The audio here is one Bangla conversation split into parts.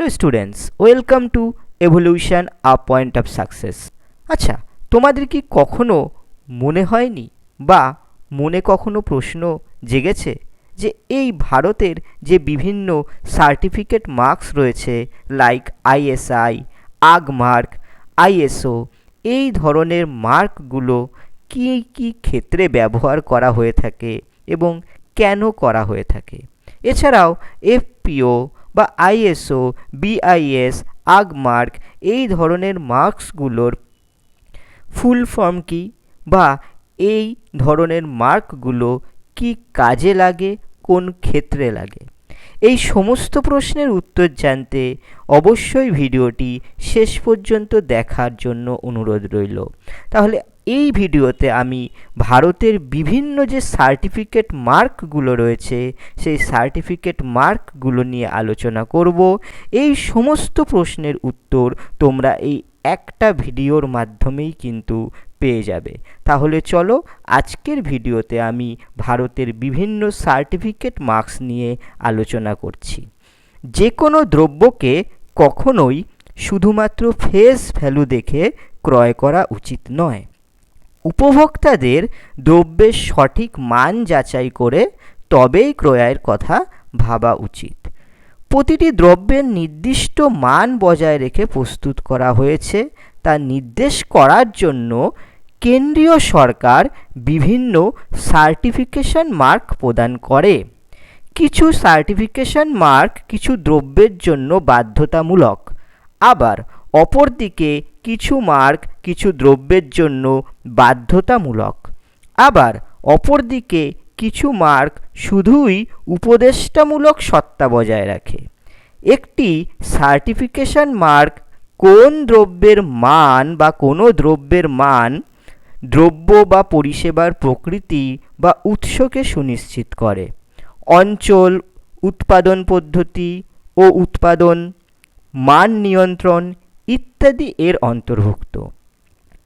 Hello students, welcome to evolution a point of success. আচ্ছা, তোমাদের কি কখনো মনে হয়নি বা মনে কখনো প্রশ্ন জেগেছে যে এই ভারতের যে বিভিন্ন সার্টিফিকেট মার্কস রয়েছে লাইক আইএসআই, আগমার্ক, আইএসও, এই ধরনের মার্কগুলো কী কী ক্ষেত্রে ব্যবহার করা হয়ে থাকে এবং কেন করা হয়ে থাকে? এছাড়াও এফপিও বা আইএসও, বিআইএস, আগমার্ক, এই ধরনের মার্কসগুলোর ফুল ফর্ম কী বা এই ধরনের মার্কগুলো কি কাজে লাগে, কোন ক্ষেত্রে লাগে? এই সমস্ত প্রশ্নের উত্তর জানতে অবশ্যই ভিডিওটি শেষ পর্যন্ত দেখার জন্য অনুরোধ রইল। তাহলে এই ভিডিওতে আমি ভারতের বিভিন্ন যে সার্টিফিকেট মার্কগুলো রয়েছে সেই সার্টিফিকেট মার্কগুলো নিয়ে আলোচনা করব। এই সমস্ত প্রশ্নের উত্তর তোমরা এই একটা ভিডিওর মাধ্যমেই কিন্তু পেয়ে যাবে। তাহলে চলো, আজকের ভিডিওতে আমি ভারতের বিভিন্ন সার্টিফিকেট মার্কস নিয়ে আলোচনা করছি। যে কোনো দ্রব্যকে কখনোই শুধুমাত্র ফেস ভ্যালু দেখে ক্রয় করা উচিত নয়। উপভোক্তাদের দ্রব্যের সঠিক মান যাচাই করে তবেই ক্রয়ের কথা ভাবা উচিত। প্রতিটি দ্রব্যের নির্দিষ্ট মান বজায় রেখে প্রস্তুত করা হয়েছে তা নির্দেশ করার জন্য কেন্দ্রীয় সরকার বিভিন্ন সার্টিফিকেশন মার্ক প্রদান করে। কিছু সার্টিফিকেশন মার্ক কিছু দ্রব্যের জন্য বাধ্যতামূলক, আবার অপরদিকে কিছু মার্ক কিছু দ্রব্যের জন্য বাধ্যতামূলক, আবার অপরদিকে কিছু মার্ক শুধুই উপদেষ্টামূলক সত্তা বজায় রাখে। একটি সার্টিফিকেশন মার্ক কোন দ্রব্যের মান বা কোনো দ্রব্যের মান, দ্রব্য বা পরিষেবার প্রকৃতি বা উৎসকে সুনিশ্চিত করে। অঞ্চল, উৎপাদন পদ্ধতি ও উৎপাদন, মান নিয়ন্ত্রণ ইত্যাদি এর অন্তর্ভুক্ত।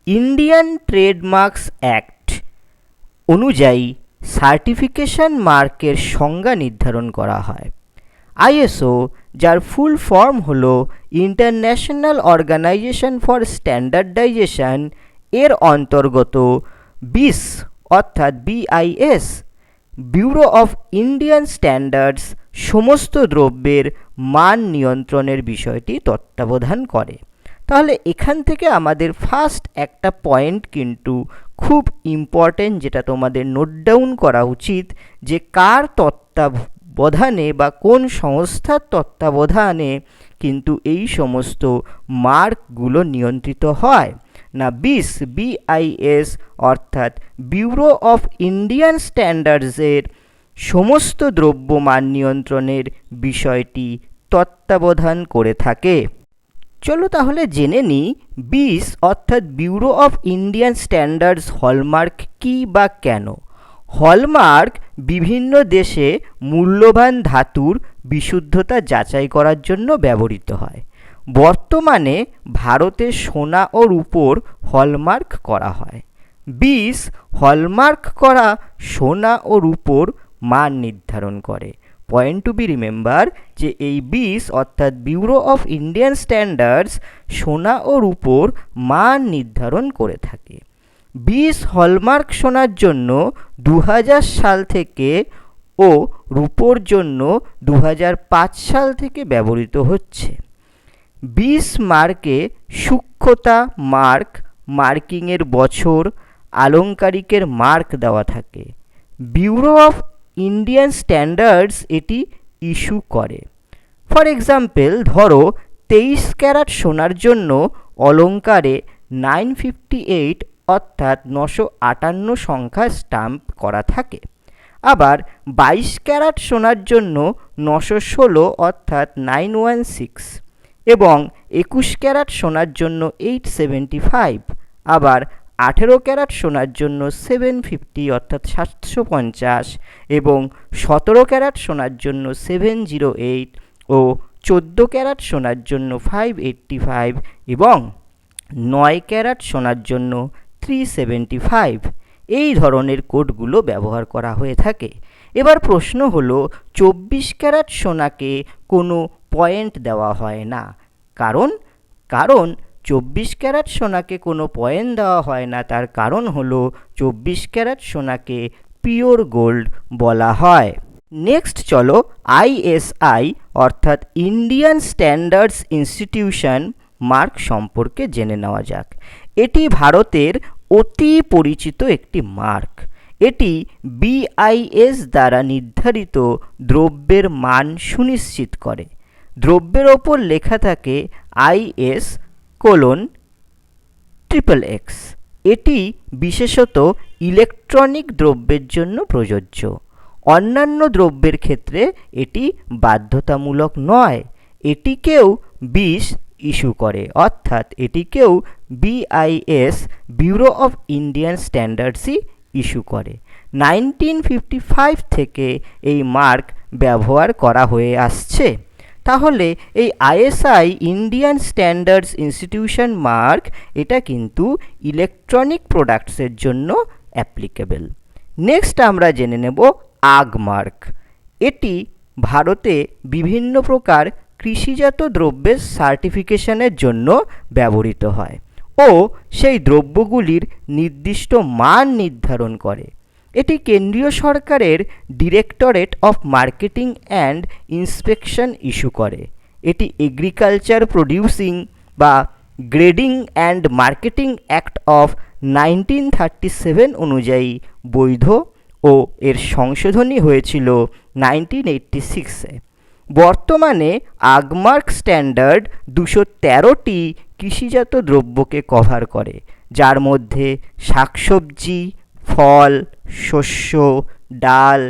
ইন্ডিয়ান ট্রেডমার্কস অ্যাক্ট অনুযায়ী সার্টিফিকেশন মার্কের সংজ্ঞা নির্ধারণ করা হয়। আইএসও, যার ফুল ফর্ম হল ইন্টারন্যাশনাল অর্গানাইজেশন ফর স্ট্যান্ডার্ডাইজেশন, এর অন্তর্গত 20 অর্থাৎ BIS, bureau of Indian standards, সমস্ত দ্রব্যের মান নিয়ন্ত্রণের বিষয়টি তত্ত্বাবধান করে। তাহলে এখান থেকে আমাদের ফার্স্ট একটা পয়েন্ট কিন্তু খুব ইম্পর্টেন্ট, যেটা তোমাদের নোট ডাউন করা উচিত, যে কার তত্ত্বাবধানে বা কোন সংস্থার তত্ত্বাবধানে কিন্তু এই সমস্ত মার্কগুলো নিয়ন্ত্রিত হয় না। বিআইএস অর্থাৎ ব্যুরো অফ ইন্ডিয়ান স্ট্যান্ডার্ডসের সমস্ত দ্রব্য মান নিয়ন্ত্রণের বিষয়টি তত্ত্বাবধান করে থাকে। চলো তাহলে জেনে নিই 20 অর্থাৎ bureau of Indian standards hallmark কী বা কেন। হলমার্ক বিভিন্ন দেশে মূল্যবান ধাতুর বিশুদ্ধতা যাচাই করার জন্য ব্যবহৃত হয়। বর্তমানে ভারতে সোনা ও রূপোর হলমার্ক করা হয়। 20 হলমার্ক করা সোনা ও রূপোর মান নির্ধারণ করে। পয়েন্ট টু বি রিমেম্বার যে এই 20 অর্থাৎ ব্যুরো অফ ইন্ডিয়ান স্ট্যান্ডার্ডস সোনা ও রূপোর মান নির্ধারণ করে থাকে। 20 হলমার্ক সোনার জন্য 2000 সাল থেকে ও রূপোর জন্য 2005 সাল থেকে ব্যবহৃত হচ্ছে। 20 মার্কে সূক্ষ্মতা মার্ক, মার্কিংয়ের বছর, আলংকারিকের মার্ক দেওয়া থাকে। ব্যুরো অফ ইন্ডিয়ান স্ট্যান্ডার্ডস এটি ইস্যু করে। ফর এক্সাম্পল, ধরো 23 ক্যারাট সোনার জন্য অলঙ্কারে 958 অর্থাৎ 958 সংখ্যা স্টাম্প করা থাকে। আবার 22 ক্যারাট সোনার জন্য 916 অর্থাৎ 916, এবং 21 ক্যারাট সোনার জন্য 875, আবার 18 ক্যারাট সোনার জন্য 750 অর্থাৎ 750, এবং 17 ক্যারাট সোনার জন্য 708 ও 14 ক্যারাট সোনার জন্য 585 এবং 9 ক্যারাট সোনার জন্য 375 এই ধরনের কোডগুলো ব্যবহার করা হয়ে থাকে। এবার প্রশ্ন হলো 24 ক্যারেট সোনাকে কোনো পয়েন্ট দেওয়া হয় না। কারণ 24 ক্যারেট সোনাকে কোনো পয়েন্ট দেওয়া হয় না, তার কারণ হলো 24 ক্যারেট সোনাকে পিওর গোল্ড বলা হয়। নেক্সট চলো আইএসআই অর্থাৎ ইন্ডিয়ান স্ট্যান্ডার্ডস ইনস্টিটিউশন মার্ক সম্পর্কে জেনে নেওয়া যাক। এটি ভারতের অতি পরিচিত একটি মার্ক। এটি বিআইএস দ্বারা নির্ধারিত দ্রব্যের মান সুনিশ্চিত করে। দ্রব্যের ওপর লেখা থাকে IS:XXX। এটি বিশেষত ইলেকট্রনিক দ্রব্যের জন্য প্রযোজ্য। অন্যান্য দ্রব্যের ক্ষেত্রে এটি বাধ্যতামূলক নয়। এটিকেও BIS ইস্যু করে, অর্থাৎ এটিকেও BIS ব্যুরো অফ ইন্ডিয়ান স্ট্যান্ডার্ডসই ইস্যু করে। 1955 থেকে এই মার্ক ব্যবহার করা হয়ে আসছে। তাহলে এই ISI Indian standards institution mark এটা কিন্তু ইলেকট্রনিক প্রোডাক্টসের জন্য অ্যাপ্লিকেবল। নেক্সট আমরা জেনে নেব আগমার্ক। এটি ভারতে বিভিন্ন প্রকার কৃষিজাত দ্রব্যের সার্টিফিকেশনের জন্য ব্যবহৃত হয় ও সেই দ্রব্যগুলির নির্দিষ্ট মান নির্ধারণ করে। এটি কেন্দ্রীয় সরকারের directorate of marketing and inspection issue করে। এটি এগ্রিকালচার প্রডিউসিং বা grading and marketing act of 1937 অনুযায়ী বৈধ ও এর সংশোধনী হয়েছিল 1986-এ। বর্তমানে আগমার্ক স্ট্যান্ডার্ড 213টি কৃষিজাত দ্রব্যকে কভার করে, যার মধ্যে শাকসবজি, ফল, শস্য, ডাল,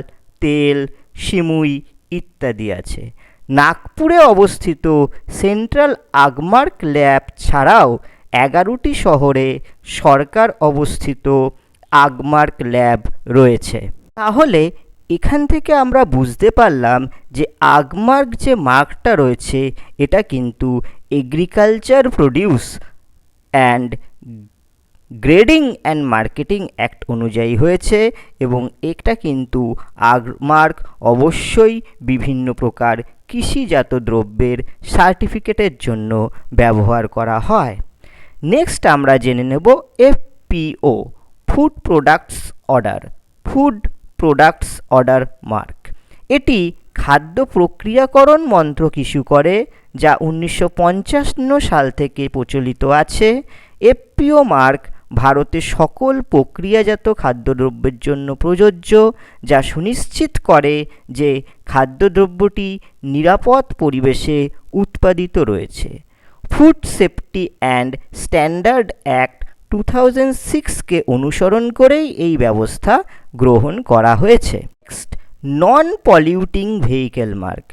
তেল, সিমুই ইত্যাদি আছে। নাগপুরে অবস্থিত সেন্ট্রাল আগমার্ক ল্যাব ছাড়াও 11টি শহরে সরকার অবস্থিত আগমার্ক ল্যাব রয়েছে। তাহলে এখান থেকে আমরা বুঝতে পারলাম যে আগমার্ক যে মার্কটা রয়েছে এটা কিন্তু agriculture produce and grading and marketing act অনুযায়ী হয়েছে এবং এটা কিন্তু আগমার্ক অবশ্যই বিভিন্ন প্রকার কৃষিজাত দ্রব্যের সার্টিফিকেটের জন্য ব্যবহার করা হয়। নেক্সট আমরা জেনে নেব FPO food products order, food products order mark. এটি খাদ্য প্রক্রিয়াকরণ মন্ত্রক ইস্যু করে, যা 1955 সাল থেকে প্রচলিত আছে। FPO মার্ক ভারতে সকল প্রক্রিয়াজাত খাদ্যদ্রব্যের জন্য প্রযোজ্য, যা সুনিশ্চিত করে যে খাদ্যদ্রব্যটি নিরাপদ পরিবেশে উৎপাদিত রয়েছে। Food safety and standard act 2006-কে অনুসরণ করেই এই ব্যবস্থা গ্রহণ করা হয়েছে। Next non polluting vehicle mark.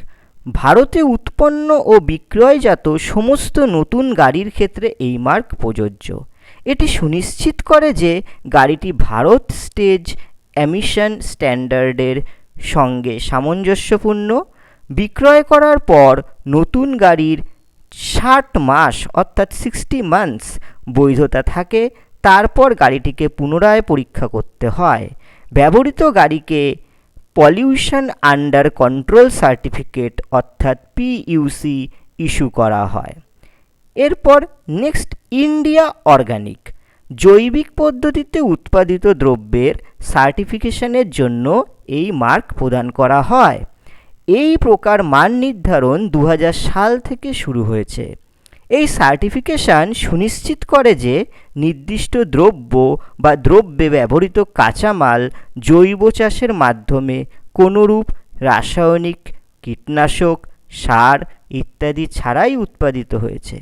ভারতে উৎপন্ন ও বিক্রয়জাত সমস্ত নতুন গাড়ির ক্ষেত্রে এই মার্ক প্রযোজ্য। এটি সুনিশ্চিত করে যে গাড়িটি ভারত স্টেজ এমিশন স্ট্যান্ডার্ডের সঙ্গে সামঞ্জস্যপূর্ণ। বিক্রয় করার পর নতুন গাড়ির 60 মাস অর্থাৎ 60 মান্থস বৈধতা থাকে। তারপর গাড়িটিকে পুনরায় পরীক্ষা করতে হয়। ব্যবহৃত গাড়িকে পলিউশন আন্ডার কন্ট্রোল সার্টিফিকেট অর্থাৎ PUC ইস্যু করা হয়। এরপর নেক্সট ইন্ডিয়া অর্গানিক। জৈবিক পদ্ধতিতে উৎপাদিত দ্রব্যের সার্টিফিকেশনের জন্য এই মার্ক প্রদান করা হয়। এই প্রকার মান নির্ধারণ 2000 সাল থেকে শুরু হয়েছে। এই সার্টিফিকেশন সুনিশ্চিত করে যে নির্দিষ্ট দ্রব্য বা দ্রব্যে ব্যবহৃত কাঁচামাল জৈব চাষের মাধ্যমে কোনোরূপ রাসায়নিক, কীটনাশক, সার ইত্যাদি ছাড়াই উৎপাদিত হয়েছে।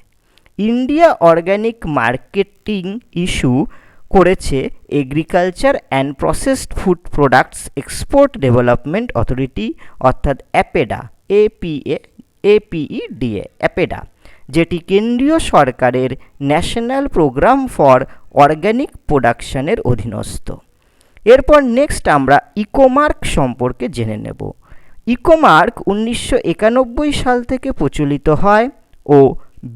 ইন্ডিয়া অর্গানিক মার্কেটিং ইস্যু করেছে agriculture and processed food products export development authority অর্থাৎ অ্যাপেডা, অ্যাপেডা, যেটি কেন্দ্রীয় সরকারের ন্যাশনাল প্রোগ্রাম ফর অর্গানিক প্রোডাকশনের অধীনস্থ। এরপর নেক্সট আমরা ইকোমার্ক সম্পর্কে জেনে নেব। ইকোমার্ক 1991 সাল থেকে প্রচলিত হয় ও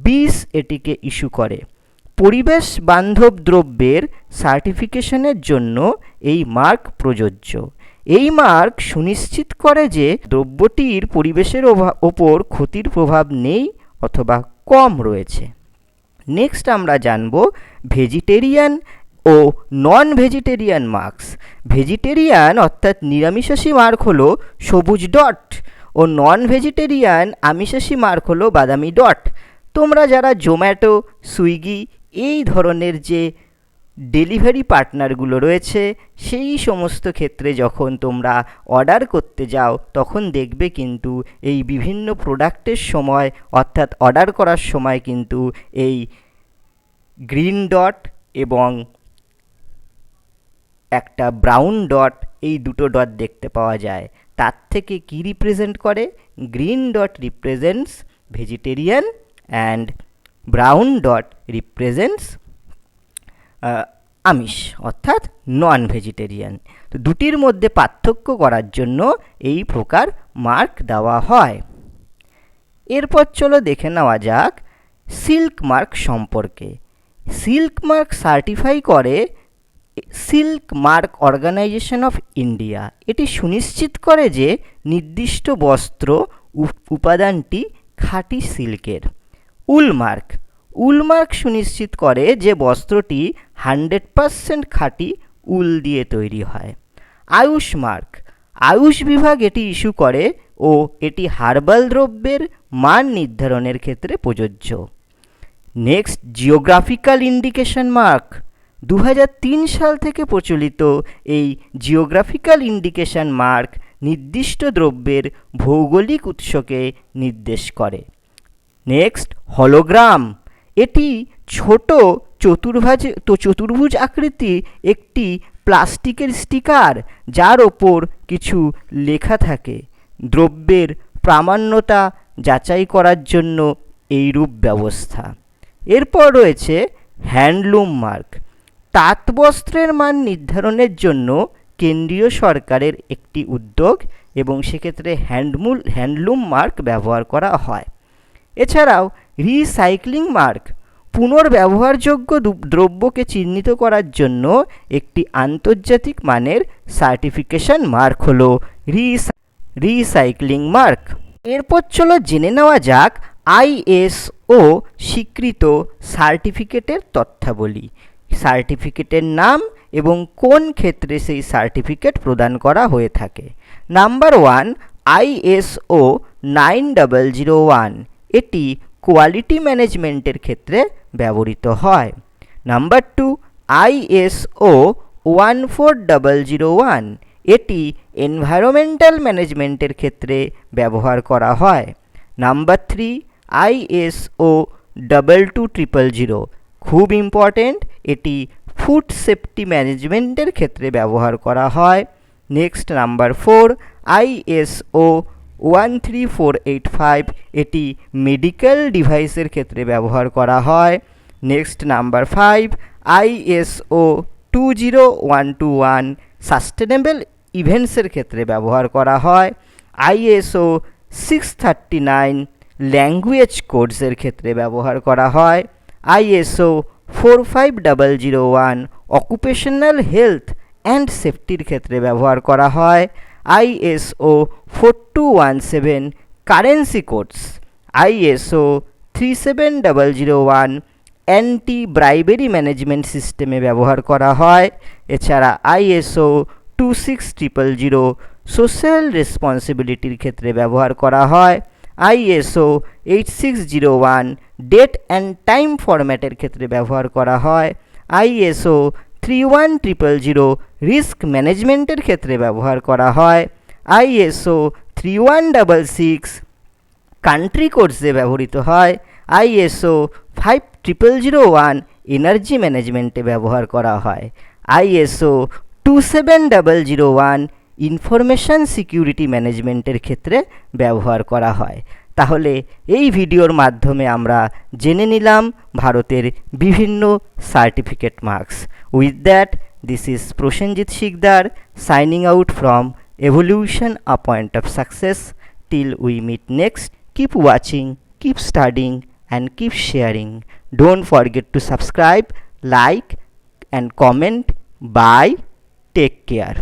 BIS এটিকে ইস্যু করে। পরিবেশ বান্ধব দ্রব্যের সার্টিফিকেশনের জন্য এই মার্ক প্রযোজ্য। এই মার্ক সুনিশ্চিত করে যে দ্রব্যটির পরিবেশের ওপর ক্ষতির প্রভাব নেই অথবা কম রয়েছে। নেক্সট আমরা জানব ভেজিটেরিয়ান ও নন ভেজিটেরিয়ান মার্কস। ভেজিটেরিয়ান অর্থাৎ নিরামিষাশী মার্ক হলো সবুজ ডট ও নন ভেজিটেরিয়ান আমিষাশী মার্ক হলো বাদামি ডট। তোমরা যারা জোম্যাটো, সুইগি এই ধরনের যে ডেলিভারি পার্টনারগুলো রয়েছে সেই সমস্ত ক্ষেত্রে যখন তোমরা অর্ডার করতে যাও তখন দেখবে কিন্তু এই বিভিন্ন প্রোডাক্টের সময় অর্থাৎ অর্ডার করার সময় কিন্তু এই গ্রিন ডট এবং একটা ব্রাউন ডট, এই দুটো ডট দেখতে পাওয়া যায়। তার থেকে কি রিপ্রেজেন্ট করে? Green dot represents vegetarian and brown dot represents আমিষ অর্থাৎ নন ভেজিটেরিয়ান। তো দুটির মধ্যে পার্থক্য করার জন্য এই প্রকার মার্ক দেওয়া হয়। এরপর চলো দেখে নেওয়া যাক সিল্ক মার্ক সম্পর্কে। সিল্ক মার্ক সার্টিফাই করে silk mark organisation of India. এটি সুনিশ্চিত করে যে নির্দিষ্ট বস্ত্র উপাদানটি খাঁটি সিল্কের। উল মার্ক সুনিশ্চিত করে যে বস্ত্রটি 100% খাঁটি উল দিয়ে তৈরি হয়। আয়ুষ বিভাগ এটি ইস্যু করে ও এটি হার্বাল দ্রব্যের মান নির্ধারণের ক্ষেত্রে প্রযোজ্য। Next geographical indication mark. 2003 সাল থেকে প্রচলিত এই জিওগ্রাফিক্যাল ইন্ডিকেশন মার্ক নির্দিষ্ট দ্রব্যের ভৌগোলিক উৎসকে নির্দেশ করে। Next hologram. এটি ছোট চতুর্ভুজ আকৃতি একটি প্লাস্টিকের স্টিকার যার ওপর কিছু লেখা থাকে। দ্রব্যের প্রামাণ্যতা যাচাই করার জন্য এইরূপ ব্যবস্থা। এরপর রয়েছে হ্যান্ডলুম মার্ক। তাঁতবস্ত্রের মান নির্ধারণের জন্য কেন্দ্রীয় সরকারের একটি উদ্যোগ এবং সেক্ষেত্রে হ্যান্ডলুম মার্ক ব্যবহার করা হয়। এছাড়াও রিসাইক্লিং মার্ক পুনর্ব্যবহারযোগ্য দ্রব্যকে চিহ্নিত করার জন্য একটি আন্তর্জাতিক মানের সার্টিফিকেশন মার্ক হলো রিসাইক্লিং মার্ক। এরপর চলো জেনে নেওয়া যাক ISO স্বীকৃত সার্টিফিকেটের তথ্যাবলী। সার্টিফিকেটের নাম এবং কোন ক্ষেত্রে সেই সার্টিফিকেট প্রদান করা হয়ে থাকে। নাম্বার 1 ISO 9001, এটি কোয়ালিটি ম্যানেজমেন্টের ক্ষেত্রে ব্যবহৃত হয়। নাম্বার 2 ISO 14001, এটি এনভায়রনমেন্টাল ম্যানেজমেন্টের ক্ষেত্রে ব্যবহার করা হয়। নাম্বার 3 ISO 22000, খুব ইম্পর্টেন্ট, এটি ফুড সেফটি ম্যানেজমেন্টের ক্ষেত্রে ব্যবহার করা হয়। নেক্সট নাম্বার 4 ISO 13485, এটি মেডিকেল ডিভাইসের ক্ষেত্রে ব্যবহার করা হয়। নেক্সট নাম্বার 5 ISO 20121, সাস্টেনেবল ইভেন্টসের ক্ষেত্রে ব্যবহার করা হয়। ISO 639 ল্যাঙ্গুয়েজ কোডসের ক্ষেত্রে ব্যবহার করা হয়। ISO 45001 অকুপেশনাল হেলথ অ্যান্ড সেফটির ক্ষেত্রে ব্যবহার করা হয়। ISO 4217 currency codes. ISO 37001 anti bribery management সিস্টেমে ব্যবহার করা হয়। এছাড়া ISO 26000 সোশ্যাল রেসপন্সিবিলিটির ক্ষেত্রে ব্যবহার করা হয়। ISO 8601 ডেট অ্যান্ড টাইম ফরম্যাটের ক্ষেত্রে ব্যবহার করা হয়। ISO 31000 রিস্ক ম্যানেজমেন্টের ক্ষেত্রে ব্যবহার করা হয়। ISO 3166 কান্ট্রি কোডসে ব্যবহৃত হয়। ISO 5001 এনার্জি ম্যানেজমেন্টে ব্যবহার করা হয়। ISO 27001 ইনফরমেশন সিকিউরিটি ম্যানেজমেন্টের ক্ষেত্রে ব্যবহার করা হয়। তাহলে এই ভিডিওর মাধ্যমে আমরা জেনে নিলাম ভারতের বিভিন্ন certificate marks. With that, this is Prosenjit Sikdar signing out from Evolution, a point of success. Till we meet next, keep watching, keep studying and keep sharing. Don't forget to subscribe, like and comment. Bye. Take care.